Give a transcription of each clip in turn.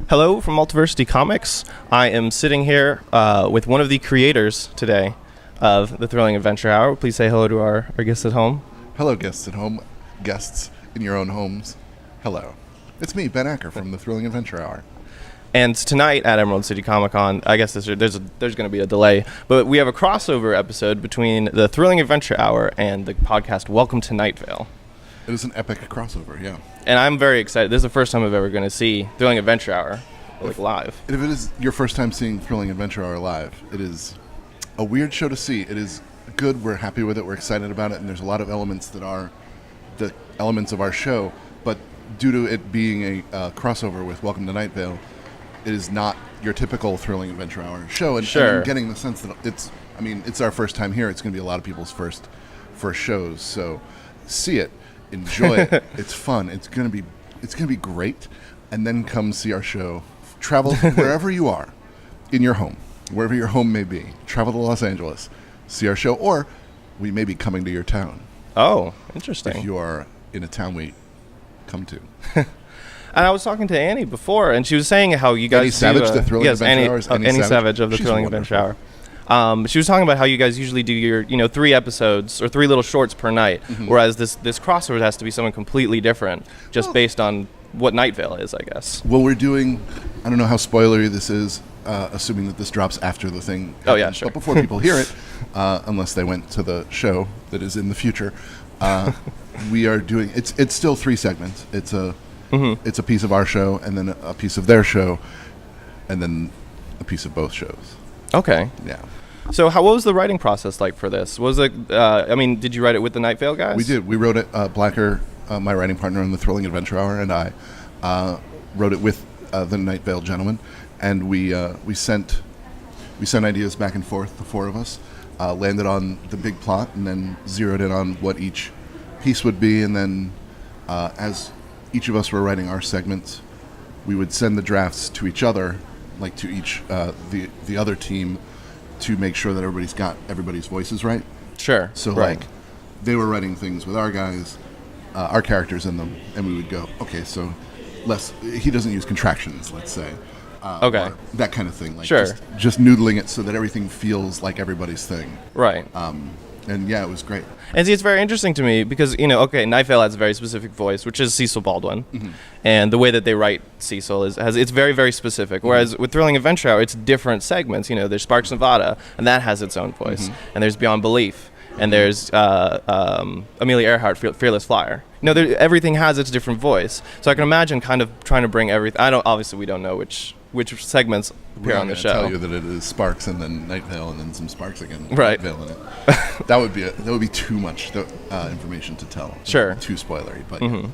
Hello from Multiversity Comics. I am sitting here with one of the creators today of the Thrilling Adventure Hour. Please say hello to our guests at home. Hello, guests at home. Guests in your own homes. Hello. It's me, Ben Acker from the Thrilling Adventure Hour. And tonight at Emerald City Comic Con, I guess there's going to be a delay, but we have a crossover episode between the Thrilling Adventure Hour and the podcast Welcome to Nightvale. It is an epic crossover, yeah. And I'm very excited. This is the first time I've ever going to see Thrilling Adventure Hour live. If it is your first time seeing Thrilling Adventure Hour live, it is a weird show to see. It is good. We're happy with it. We're excited about it. And there's a lot of elements that are the elements of our show. But due to it being a crossover with Welcome to Nightvale, it is not your typical Thrilling Adventure Hour show. And, sure. And I'm getting the sense that it's our first time here. It's going to be a lot of people's first shows. So see it. Enjoy it. It's fun. It's gonna be great. And then come see our show. Travel wherever you are in your home, wherever your home may be. Travel to Los Angeles, see our show, or we may be coming to your town. Oh, interesting. If you are in a town we come to. And I was talking to Annie before, and she was saying how you guys Annie Savage, the Thrilling Adventure Hour. Annie Savage of the Thrilling Adventure Hour. She was talking about how you guys usually do your 3 episodes or 3 little shorts per night, whereas this crossover has to be something completely different, just based on what Nightvale is, I guess. Well, we're doing, I don't know how spoilery this is, assuming that this drops after the thing happens, oh, yeah, sure. But before people hear it, unless they went to the show that is in the future, we are doing, it's still 3 segments. It's a piece of our show, and then a piece of their show, and then a piece of both shows. Okay. Yeah. So what was the writing process like for this? Was it, did you write it with the Nightvale guys? We did. We wrote it, Blacker, my writing partner in the Thrilling Adventure Hour, and I wrote it with the Nightvale gentlemen, and we sent ideas back and forth, the 4 of us, landed on the big plot, and then zeroed in on what each piece would be, and then as each of us were writing our segments, we would send the drafts to each other, like to each the other team, to make sure that everybody's got everybody's voices right. Sure. So right. like they were writing things with our guys, our characters in them, and we would go, okay, so he doesn't use contractions, let's say. Okay. That kind of thing. Like sure. Just noodling it so that everything feels like everybody's thing. Right. And yeah, it was great. And see, it's very interesting to me because, Nightvale has a very specific voice, which is Cecil Baldwin. Mm-hmm. And the way that they write Cecil it's very, very specific. Whereas with Thrilling Adventure Hour, it's different segments. There's Sparks Nevada, and that has its own voice. Mm-hmm. And there's Beyond Belief. And there's Amelia Earhart, Fearless Flyer. Everything has its different voice. So I can imagine kind of trying to bring everything. Obviously, we don't know which segments appear on the show. Tell you that it is Sparks and then Nightvale and then some Sparks again. Right. Nightvale in it. That would be too much information to tell. Sure. Too spoilery, but. Mm-hmm.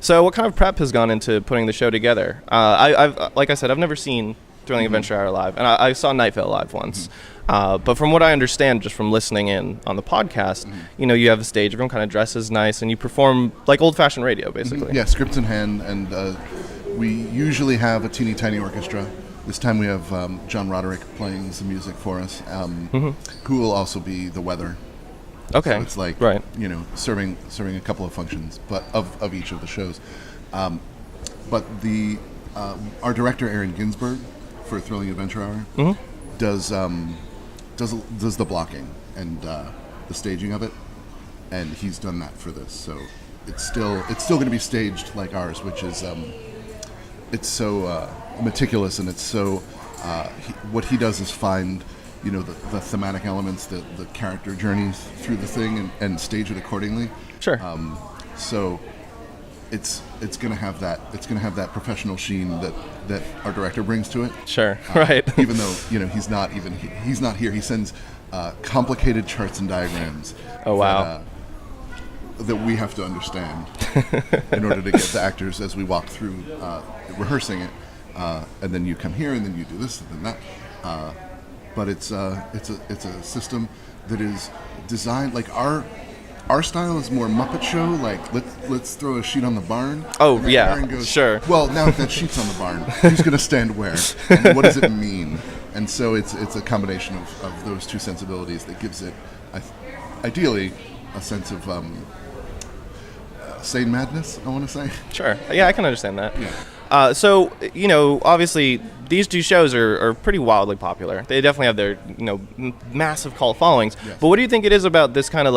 So what kind of prep has gone into putting the show together? I've like I said, I've never seen Thrilling Adventure Hour live, and I saw Nightvale live once. But from what I understand, just from listening in on the podcast, you have a stage, everyone kind of dresses nice, and you perform like old-fashioned radio, basically. Yeah, scripts in hand, and we usually have a teeny tiny orchestra. This time we have John Roderick playing some music for us, who will also be the weather. Okay. So it's like, right. Serving a couple of functions, but of each of the shows. But our director, Aaron Ginsberg, for Thrilling Adventure Hour, does the blocking and the staging of it, and he's done that for this. So it's still going to be staged like ours, which is it's so meticulous, and it's so what he does is find the thematic elements, the character journeys through the thing, and stage it accordingly. Sure. So it's going to have that professional sheen that our director brings to it. Sure. Right. Even though he's not here, he sends complicated charts and diagrams. Oh wow. That we have to understand in order to get the actors as we walk through rehearsing it, and then you come here and then you do this and then that. But it's a system that is designed like our style is more Muppet Show, like let's throw a sheet on the barn. Oh yeah, Aaron goes, sure. Well, now that sheet's on the barn, who's going to stand where? And what does it mean? And so it's a combination of those two sensibilities that gives it, ideally, a sense of sane madness, I want to say. Sure. Yeah, I can understand that. Yeah. So, obviously, these two shows are pretty wildly popular. They definitely have their, massive cult followings. Yes. But what do you think it is about this kind of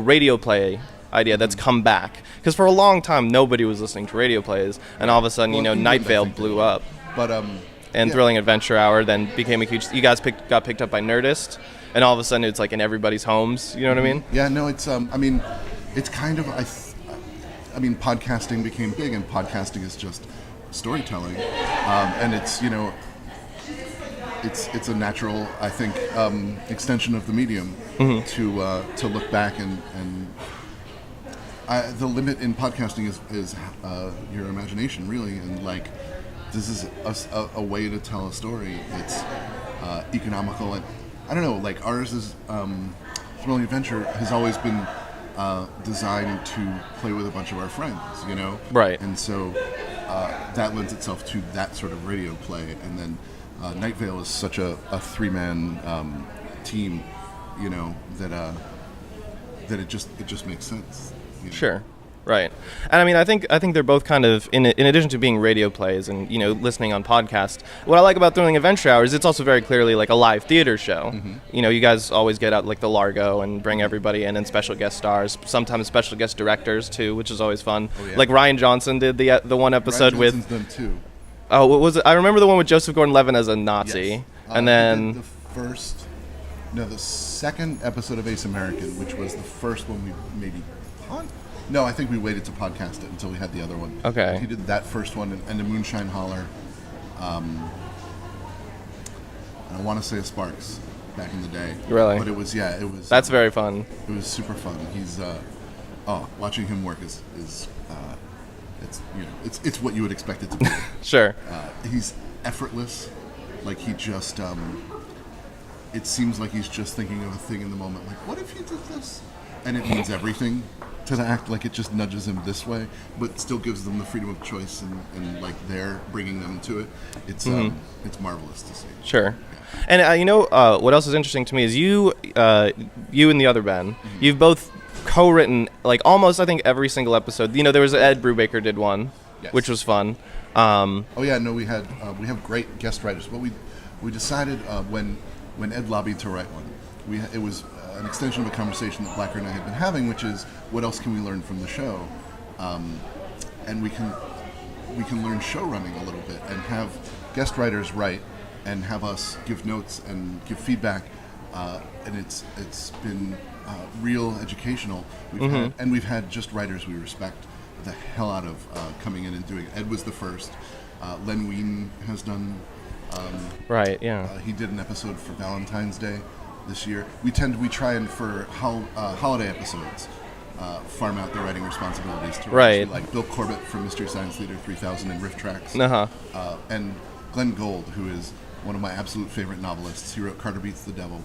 radio play idea that's come back? Because for a long time, nobody was listening to radio plays, and all of a sudden, Nightvale blew up. But and Thrilling Adventure Hour then became a huge. You guys got picked up by Nerdist, and all of a sudden it's like in everybody's homes. You know what I mean? Yeah, no, it's it's kind of podcasting became big, and podcasting is just storytelling, and it's it's a natural, I think, extension of the medium to look back and the limit in podcasting is your imagination, really, and like this is a way to tell a story. It's economical, and I don't know, like ours is Thrilling Adventure has always been designed to play with a bunch of our friends, Right. And so that lends itself to that sort of radio play, and then Nightvale is such a three-man team, that it just makes sense. Sure. Right. And I mean, I think they're both kind of, in addition to being radio plays and, listening on podcasts, what I like about Thrilling Adventure Hour is it's also very clearly like a live theater show. Mm-hmm. You guys always get out like the Largo and bring everybody in and special guest stars, sometimes special guest directors too, which is always fun. Oh, yeah. Like Ryan Johnson did the one episode Ryan with... Johnson's done too. Oh, what was it? I remember the one with Joseph Gordon-Levitt as a Nazi. Yes. And then... The second episode of Ace American, which was the first one we maybe... No, I think we waited to podcast it until we had the other one. Okay. But he did that first one, and the Moonshine Holler. I want to say a Sparks back in the day. Really? But it was. That's very fun. It was super fun. He's watching him work is it's what you would expect it to be. Sure. He's effortless. Like he just it seems like he's just thinking of a thing in the moment. Like, what if you did this? And it means everything to the act. Like it just nudges him this way, but still gives them the freedom of choice, and like they're bringing them to it. It's marvelous to see. Sure. Yeah. And what else is interesting to me is you and the other Ben, you've both co-written like almost I think every single episode. There was Ed Brubaker did one, yes, which was fun. We have great guest writers. But we decided when Ed lobbied to write one, it was an extension of a conversation that Blacker and I had been having, which is what else can we learn from the show, and we can learn show running a little bit and have guest writers write and have us give notes and give feedback, and it's been real educational. We've had just writers we respect the hell out of coming in and doing it. Ed was the first. Len Wein has done. Right. Yeah. He did an episode for Valentine's Day this year. We try and for holiday episodes farm out the writing responsibilities to right, like Bill Corbett from Mystery Science Theater 3000 and Riff Tracks, and Glenn Gould, who is one of my absolute favorite novelists. He wrote Carter Beats the Devil.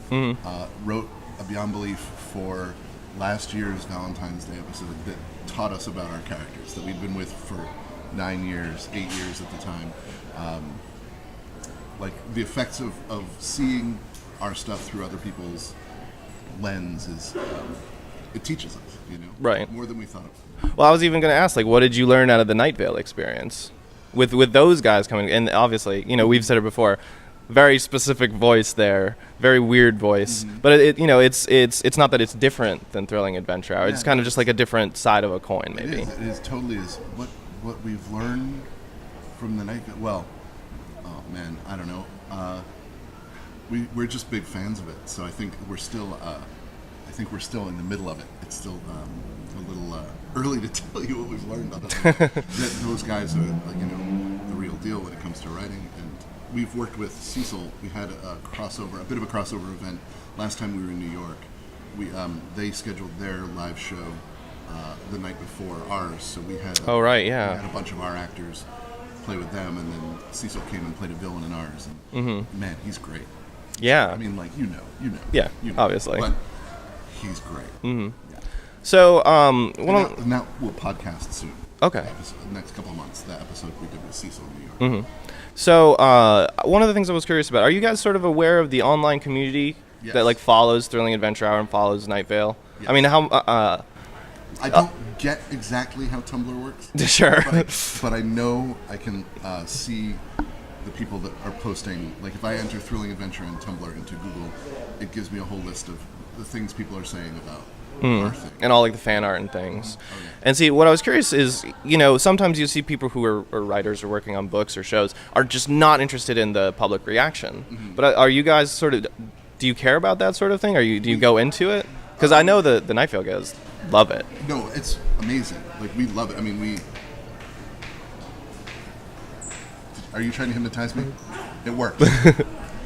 Wrote A Beyond Belief for last year's Valentine's Day episode that taught us about our characters that we'd been with for 8 years at the time. Like the effects of seeing our stuff through other people's lens is it teaches us, right, more than we thought of. Well, I was even going to ask, like, what did you learn out of the Nightvale experience with those guys coming? And obviously, we've said it before, very specific voice there, very weird voice. But it's not that it's different than Thrilling Adventure Hour. It's kind of just like a different side of a coin, maybe. It is totally is. What we've learned from the Nightvale. Well, oh man, I don't know. We're just big fans of it, so I think we're still in the middle of it. It's still a little early to tell you what we've learned. That those guys are, the real deal when it comes to writing. And we've worked with Cecil. We had a bit of a crossover event last time we were in New York. They scheduled their live show the night before ours, so we had. Oh right, yeah. We had a bunch of our actors play with them, and then Cecil came and played a villain in ours. And man, he's great. Yeah. I mean, like, Yeah, you know, obviously. But he's great. Yeah. So, now we'll podcast soon. Okay. The next couple of months, that episode we did with Cecil in New York. So, one of the things I was curious about, are you guys sort of aware of the online community that, like, follows Thrilling Adventure Hour and follows Nightvale? Yes. I mean, how... I don't get exactly how Tumblr works. Sure. But I know I can see the people that are posting. Like if I enter Thrilling Adventure and Tumblr into Google, it gives me a whole list of the things people are saying about our thing. And all like the fan art and things. Oh, yeah. And see, what I was curious is, sometimes you see people who are writers or working on books or shows are just not interested in the public reaction. Mm-hmm. But are you guys do you care about that sort of thing? Do you go into it? Because I know the Nightvale guys love it. No, it's amazing. Like we love it. I mean, Are you trying to hypnotize me? It worked.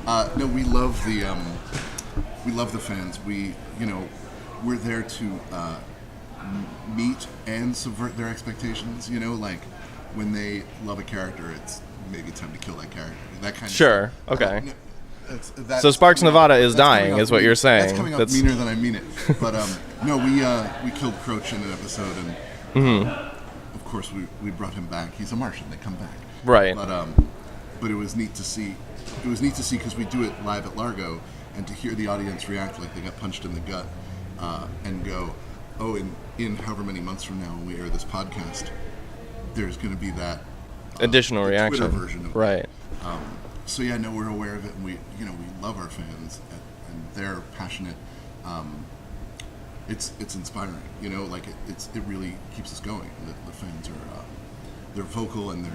No, we love the fans. We're there to meet and subvert their expectations. Like when they love a character, it's maybe time to kill that character. That kind of Sure. stuff. Okay. That's So Sparks Nevada is that's dying, coming is off what you're saying. That's coming off meaner than I mean it. But no, we killed Croach in an episode, and of course we brought him back. He's a Martian. They come back. Right. But it was neat to see. It was neat to see because we do it live at Largo, and to hear the audience react like they got punched in the gut, and go, oh, in however many months from now when we air this podcast, there's going to be that additional reaction. Twitter version of right. it. So yeah, no, we're aware of it, and we love our fans, and they're passionate. It's inspiring, like it really keeps us going. The fans are they're vocal, and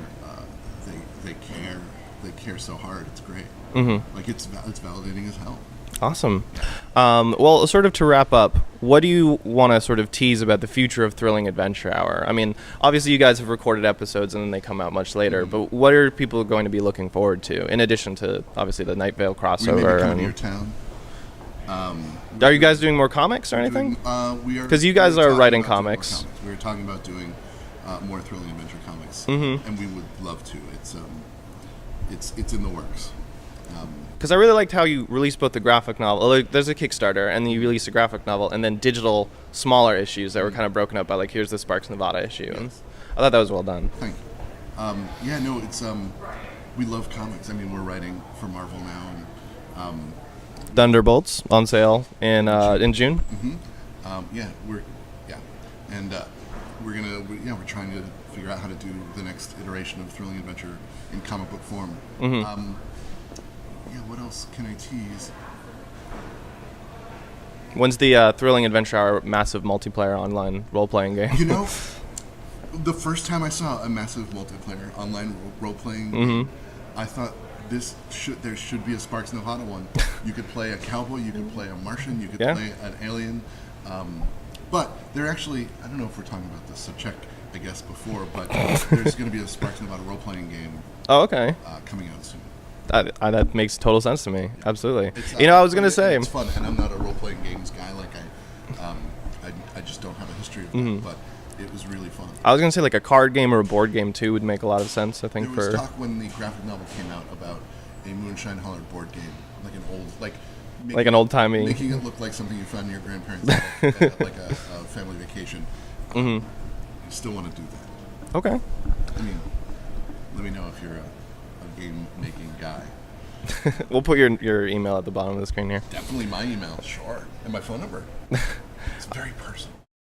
they care so hard. It's great. Mm-hmm. Like it's validating as hell. Awesome. Well, sort of to wrap up, what do you want to sort of tease about the future of Thrilling Adventure Hour? I mean, obviously you guys have recorded episodes and then they come out much later, but what are people going to be looking forward to, in addition to, obviously, the Nightvale crossover? We may be coming to your town. Are you guys doing more comics or anything? We are. Because you guys are writing comics. We were talking about doing more Thrilling Adventure comics, and we would love to. It's in the works. Because I really liked how you released both the graphic novel. Like, there's a Kickstarter, and then you released a graphic novel, and then digital smaller issues that were kind of broken up by, like, here's the Sparks Nevada issue. Yes. And I thought that was well done. Thank you. Yeah, no, it's we love comics. I mean, we're writing for Marvel now, and Thunderbolts on sale in June. Mm-hmm. We're trying to figure out how to do the next iteration of Thrilling Adventure in comic book form. Mm-hmm. What else can I tease? When's the Thrilling Adventure Hour massive multiplayer online role-playing game? The first time I saw a massive multiplayer online role-playing game, I thought there should be a Sparks Nevada one. You could play a cowboy, you could play a Martian, you could play an alien. But they're actually, I don't know if we're talking about this, so check, I guess, before, but there's going to be a Sparks Nevada role-playing game coming out soon. That makes total sense to me. Absolutely. I was going to say... It's fun, and I'm not a role-playing games guy. Like, I just don't have a history of that, but it was really fun. I was going to say, like, a card game or a board game, too, would make a lot of sense, I think. There was talk when the graphic novel came out about a Moonshine Holler board game, like an old... Like an old-timey... Making it look like something you found in your grandparents' house, like a family vacation. You still want to do that. Okay. I mean, let me know if you're a game-making guy. We'll put your email at the bottom of the screen here. Definitely my email, sure. And my phone number. It's very personal.